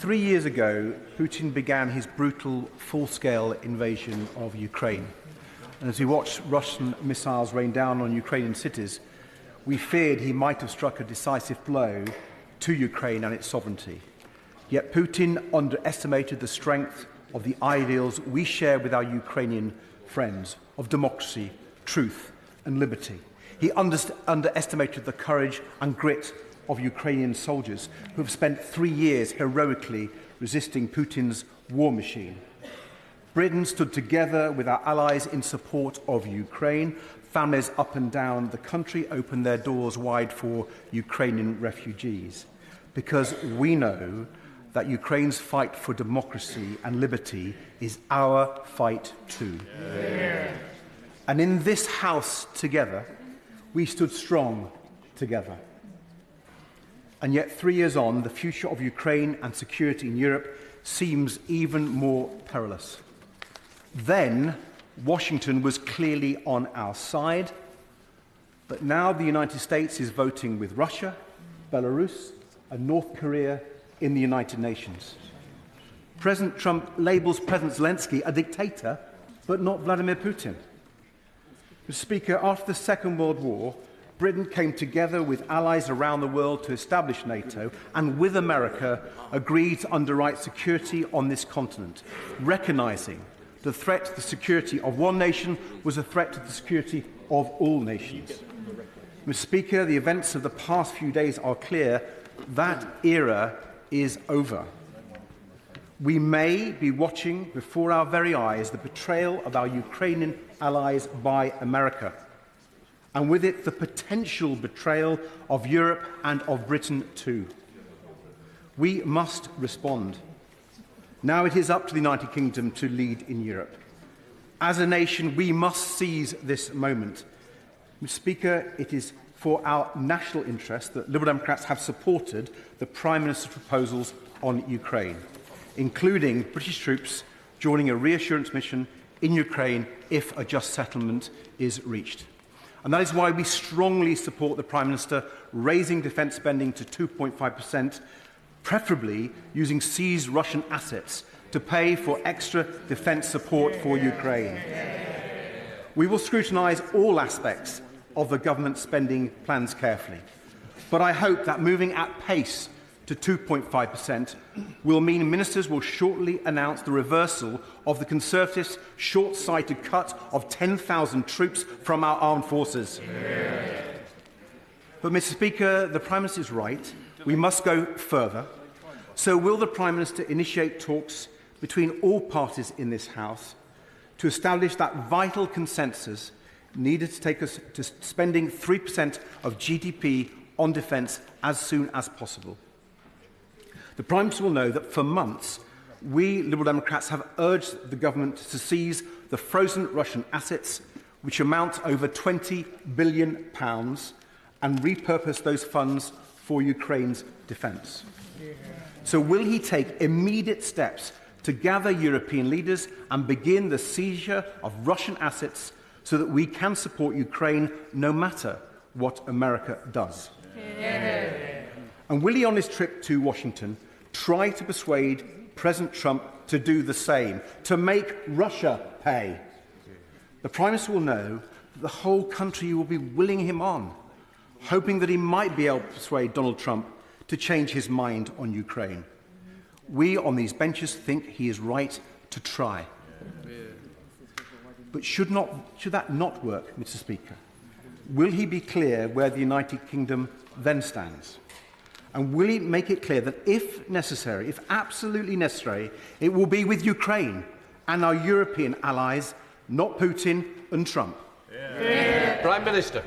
3 years ago, Putin began his brutal, full-scale invasion of Ukraine. And as we watched Russian missiles rain down on Ukrainian cities, we feared he might have struck a decisive blow to Ukraine and its sovereignty. Yet Putin underestimated the strength of the ideals we share with our Ukrainian friends of democracy, truth and liberty. He underestimated the courage and grit of Ukrainian soldiers who have spent 3 years heroically resisting Putin's war machine. Britain stood together with our allies in support of Ukraine. Families up and down the country opened their doors wide for Ukrainian refugees, because we know that Ukraine's fight for democracy and liberty is our fight too. Yeah. And in this house together, we stood strong together. And yet 3 years on, the future of Ukraine and security in Europe seems even more perilous. Then, Washington was clearly on our side, but now the United States is voting with Russia, Belarus, and North Korea in the United Nations. President Trump labels President Zelensky a dictator, but not Vladimir Putin. Mr. Speaker, after the Second World War, Britain came together with allies around the world to establish NATO, and with America agreed to underwrite security on this continent, recognizing the threat to the security of one nation was a threat to the security of all nations. Mr. Speaker, the events of the past few days are clear. That era is over. We may be watching before our very eyes the betrayal of our Ukrainian allies by America, and with it the potential betrayal of Europe and of Britain too. We must respond. Now it is up to the United Kingdom to lead in Europe. As a nation, we must seize this moment. Mr. Speaker, it is for our national interest that Liberal Democrats have supported the Prime Minister's proposals on Ukraine, including British troops joining a reassurance mission in Ukraine if a just settlement is reached. And that is why we strongly support the Prime Minister raising defence spending to 2.5%, preferably using seized Russian assets to pay for extra defence support for Ukraine. We will scrutinise all aspects of the government spending plans carefully, but I hope that moving at pace to 2.5% will mean ministers will shortly announce the reversal of the Conservatives' short-sighted cut of 10,000 troops from our armed forces. Yeah. But, Mr. Speaker, the Prime Minister is right. We must go further. So will the Prime Minister initiate talks between all parties in this House to establish that vital consensus needed to take us to spending 3% of GDP on defence as soon as possible? The Prime Minister will know that for months, we Liberal Democrats have urged the government to seize the frozen Russian assets, which amount to over £20 billion, and repurpose those funds for Ukraine's defence. Yeah. So will he take immediate steps to gather European leaders and begin the seizure of Russian assets so that we can support Ukraine no matter what America does? Yeah. And will he, on his trip to Washington, try to persuade President Trump to do the same, to make Russia pay? The Prime Minister will know that the whole country will be willing him on, hoping that he might be able to persuade Donald Trump to change his mind on Ukraine. We on these benches think he is right to try. But should that not work, Mr. Speaker? Will he be clear where the United Kingdom then stands? And will he make it clear that if necessary, if absolutely necessary, it will be with Ukraine and our European allies, not Putin and Trump? Yeah. Prime Minister.